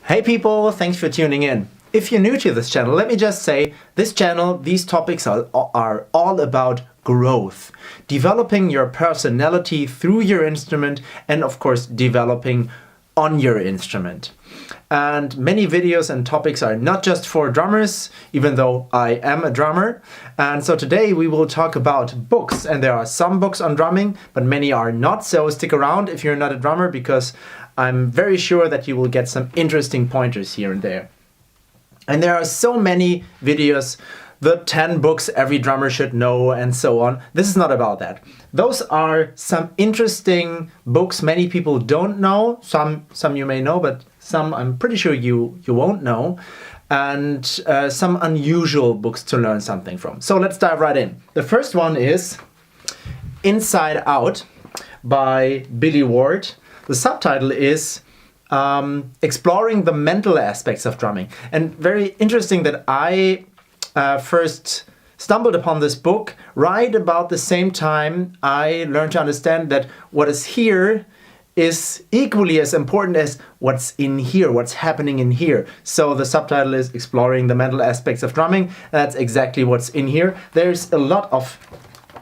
Hey people, thanks for tuning in. If you're new to this channel, let me just say, this channel, these topics are all about growth. Developing your personality through your instrument and of course developing on your instrument. And many videos and topics are not just for drummers, even though I am a drummer. And so today we will talk about books, and there are some books on drumming, but many are not, so stick around if you're not a drummer, because I'm very sure that you will get some interesting pointers here and there. And there are so many videos, the 10 books every drummer should know and so on. This is not about that. Those are some interesting books many people don't know. Some you may know, but some I'm pretty sure you won't know. And some unusual books to learn something from. So let's dive right in. The first one is Inside Out by Billy Ward. The subtitle is Exploring the Mental Aspects of Drumming. And very interesting that I first stumbled upon this book right about the same time I learned to understand that what is here is equally as important as what's in here, what's happening in here. So the subtitle is Exploring the Mental Aspects of Drumming. That's exactly what's in here. There's a lot of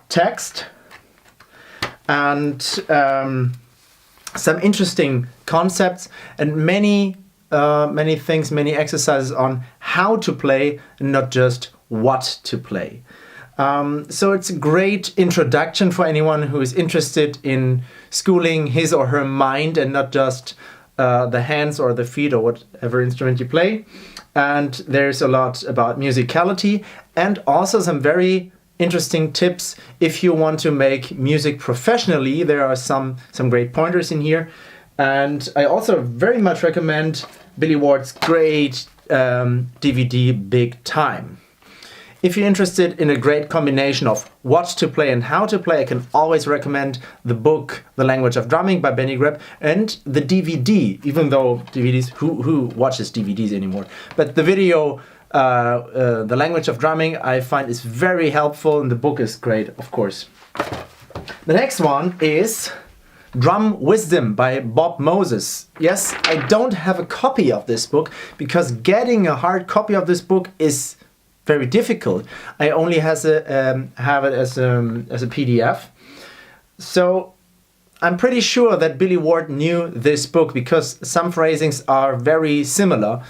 text and some interesting concepts and many things, many exercises on how to play, and not just what to play. So it's a great introduction for anyone who is interested in schooling his or her mind and not just the hands or the feet or whatever instrument you play. And there's a lot about musicality and also some very interesting tips if you want to make music professionally. There are some great pointers in here. And I also very much recommend Billy Ward's great DVD Big Time. If you're interested in a great combination of what to play and how to play, I can always recommend the book The Language of Drumming by Benny Greb and the DVD, even though DVDs, who watches DVDs anymore? But the video, The Language of Drumming, I find is very helpful, and the book is great, of course. The next one is Drum Wisdom by Bob Moses. Yes, I don't have a copy of this book because getting a hard copy of this book is very difficult. I only have it as a PDF. So I'm pretty sure that Billy Ward knew this book because some phrasings are very similar.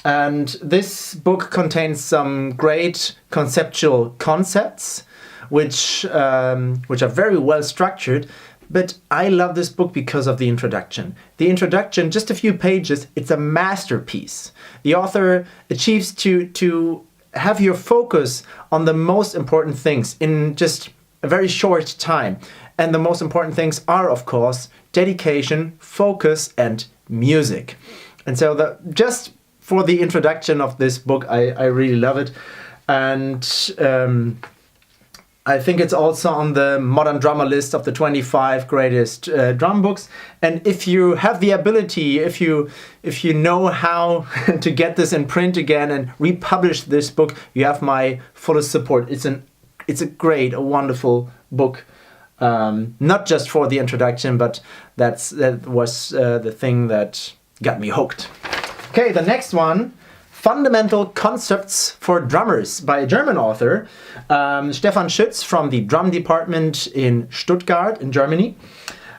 And this book contains some great conceptual concepts which are very well structured. But I love this book because of the introduction. The introduction, just a few pages, it's a masterpiece. The author achieves to have your focus on the most important things in just a very short time. And the most important things are, of course, dedication, focus, and music. And so just for the introduction of this book, I really love it. And I think it's also on the Modern Drummer list of the 25 greatest drum books. And if you have the ability, if you know how to get this in print again and republish this book, you have my fullest support. It's a wonderful book. Not just for the introduction, but that was the thing that got me hooked. Okay, the next one. Fundamental Concepts for Drummers by a German author, Stefan Schütz from the drum department in Stuttgart in Germany.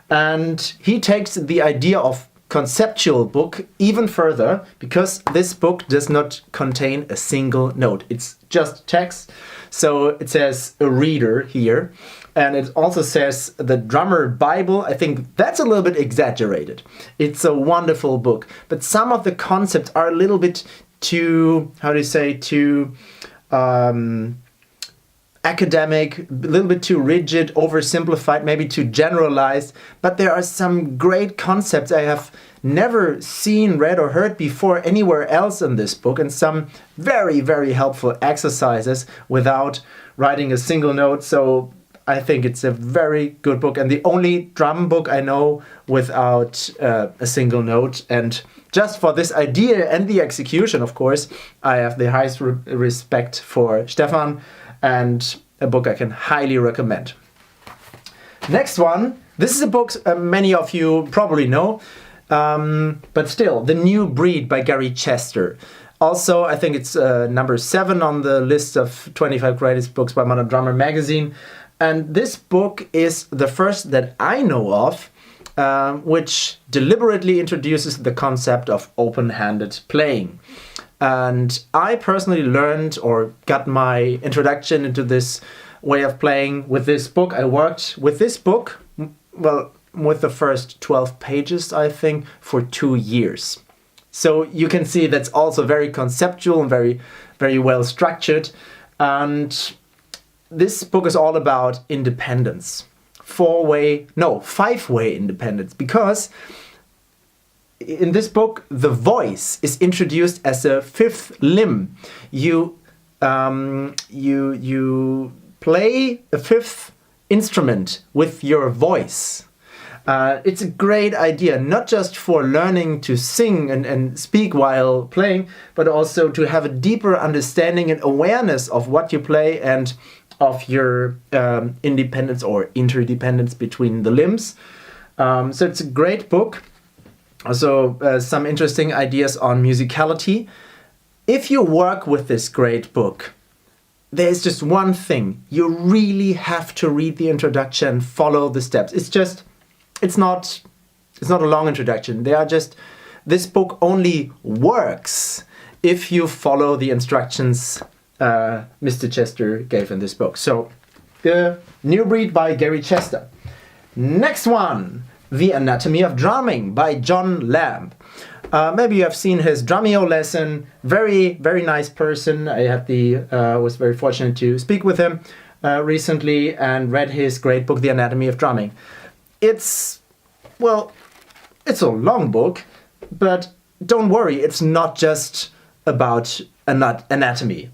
And he takes the idea of conceptual book even further because this book does not contain a single note. It's just text. So it says a reader here. And it also says the Drummer Bible. I think that's a little bit exaggerated. It's a wonderful book. But some of the concepts are a little bit too, academic, a little bit too rigid, oversimplified, maybe too generalized. But there are some great concepts I have never seen, read, or heard before anywhere else in this book, and some very, very helpful exercises without writing a single note. So I think it's a very good book, and the only drum book I know without a single note. And just for this idea and the execution, of course, I have the highest respect for Stefan, and a book I can highly recommend. Next one, this is a book many of you probably know. But still, The New Breed by Gary Chester. Also, I think it's number 7 on the list of 25 greatest books by Modern Drummer magazine. And this book is the first that I know of which deliberately introduces the concept of open-handed playing. And I personally learned or got my introduction into this way of playing with this book. I worked with this book, well, with the first 12 pages, I think, for 2 years. So you can see that's also very conceptual and very, very well structured. And this book is all about independence. 5-way independence, because in this book the voice is introduced as a 5th limb. You play a 5th instrument with your voice. It's a great idea, not just for learning to sing and speak while playing, but also to have a deeper understanding and awareness of what you play and of your independence or interdependence between the limbs. So it's a great book. Also some interesting ideas on musicality. If you work with this great book, there's just one thing. You really have to read the introduction, follow the steps. It's not a long introduction. This book only works if you follow the instructions Mr. Chester gave in this book. So, The New Breed by Gary Chester. Next one, The Anatomy of Drumming by John Lamb. Maybe you have seen his Drumeo lesson. Very, very nice person. I was very fortunate to speak with him recently and read his great book, The Anatomy of Drumming. It's a long book, but don't worry, it's not just about anatomy.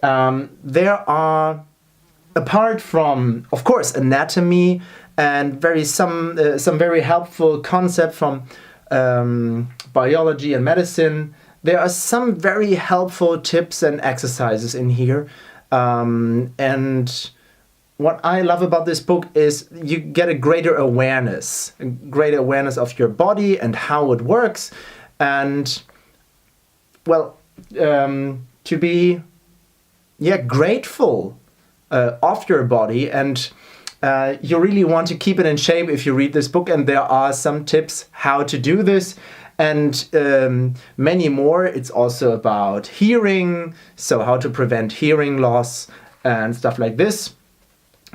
There are, apart from, of course, anatomy and some very helpful concept from biology and medicine, there are some very helpful tips and exercises in here. And what I love about this book is you get a greater awareness of your body and how it works, and to be grateful of your body, and you really want to keep it in shape if you read this book. And there are some tips how to do this, and many more. It's also about hearing, so how to prevent hearing loss and stuff like this.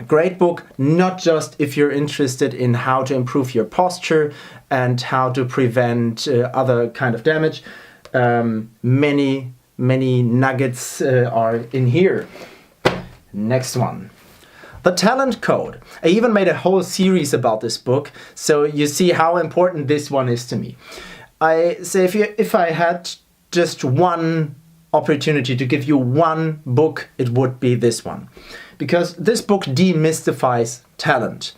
Great book, not just if you're interested in how to improve your posture and how to prevent other kind of damage. Many nuggets are in here. Next one, The Talent Code. I even made a whole series about this book, so you see how important this one is to me. I say if I had just one opportunity to give you one book, it would be this one. Because this book demystifies talent.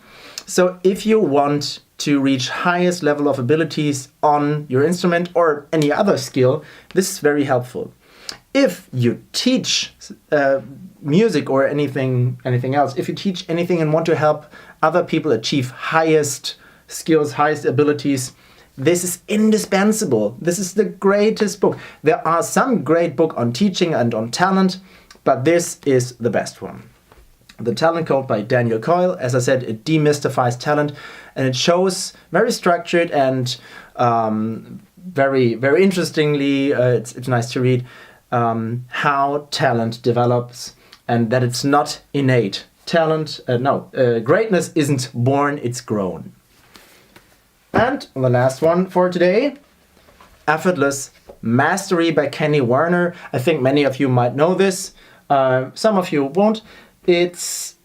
So if you want to reach highest level of abilities on your instrument or any other skill, this is very helpful. If you teach music or anything else, if you teach anything and want to help other people achieve highest skills, highest abilities, this is indispensable. This is the greatest book. There are some great books on teaching and on talent, but this is the best one. The Talent Code by Daniel Coyle. As I said, it demystifies talent, and it shows very structured and very, very interestingly, it's nice to read, how talent develops and that it's not innate. Greatness isn't born, it's grown. And the last one for today, Effortless Mastery by Kenny Werner. I think many of you might know this. Some of you won't. It's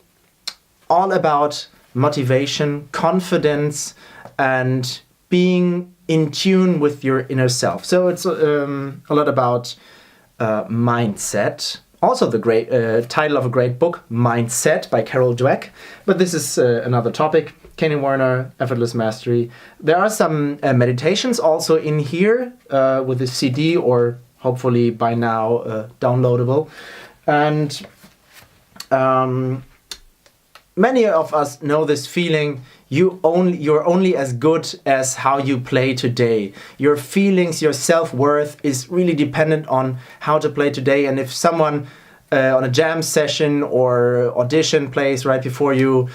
all about motivation, confidence, and being in tune with your inner self. So it's a lot about mindset. Also the great title of a great book, Mindset by Carol Dweck. But this is another topic. Kenny Werner, Effortless Mastery. There are some meditations also in here with a CD or hopefully by now downloadable. And many of us know this feeling. you're only as good as how you play today. Your feelings, your self-worth is really dependent on how to play today. And if someone on a jam session or audition plays right before you,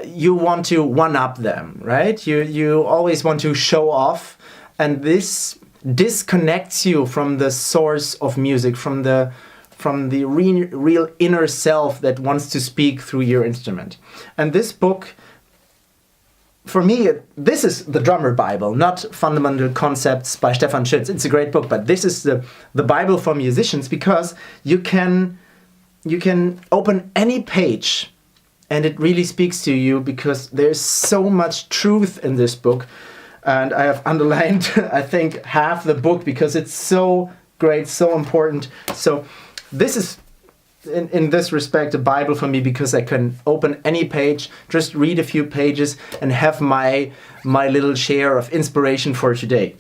you want to one-up them, right? You always want to show off, and this disconnects you from the source of music, from the real inner self that wants to speak through your instrument. And this book, for me, this is the drummer Bible, not Fundamental Concepts by Stefan Schütz. It's a great book, but this is the Bible for musicians, because you can open any page and it really speaks to you, because there's so much truth in this book. And I have underlined, I think, half the book because it's so great, so important. So this is, in this respect, a Bible for me, because I can open any page, just read a few pages, and have my little share of inspiration for today.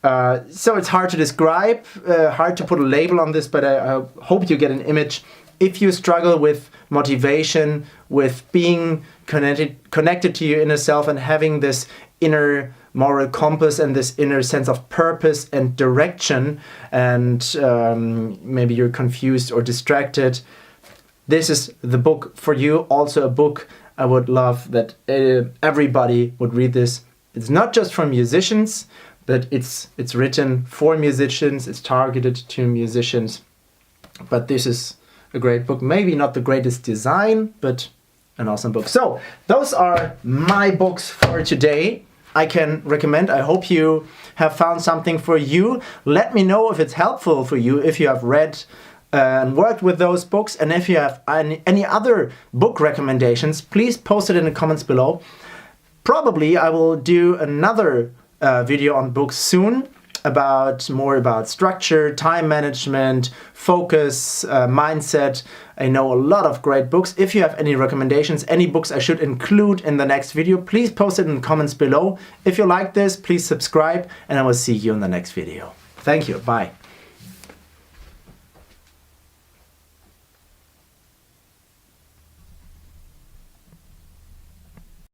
So it's hard to describe, hard to put a label on this, but I hope you get an image. If you struggle with motivation, with being connected to your inner self and having this inner moral compass and this inner sense of purpose and direction, and maybe you're confused or distracted, this is the book for you. Also a book I would love that everybody would read this. It's not just for musicians, but it's written for musicians, it's targeted to musicians. But this is a great book. Maybe not the greatest design, but an awesome book. So those are my books for today. I can recommend. I hope you have found something for you. Let me know if it's helpful for you, if you have read and worked with those books, and if you have any other book recommendations, please post it in the comments below. Probably I will do another video on books soon, more about structure, time management, focus, mindset. I know a lot of great books. If you have any recommendations, any books I should include in the next video, please post it in the comments below. If you like this, please subscribe, and I will see you in the next video. Thank you. Bye.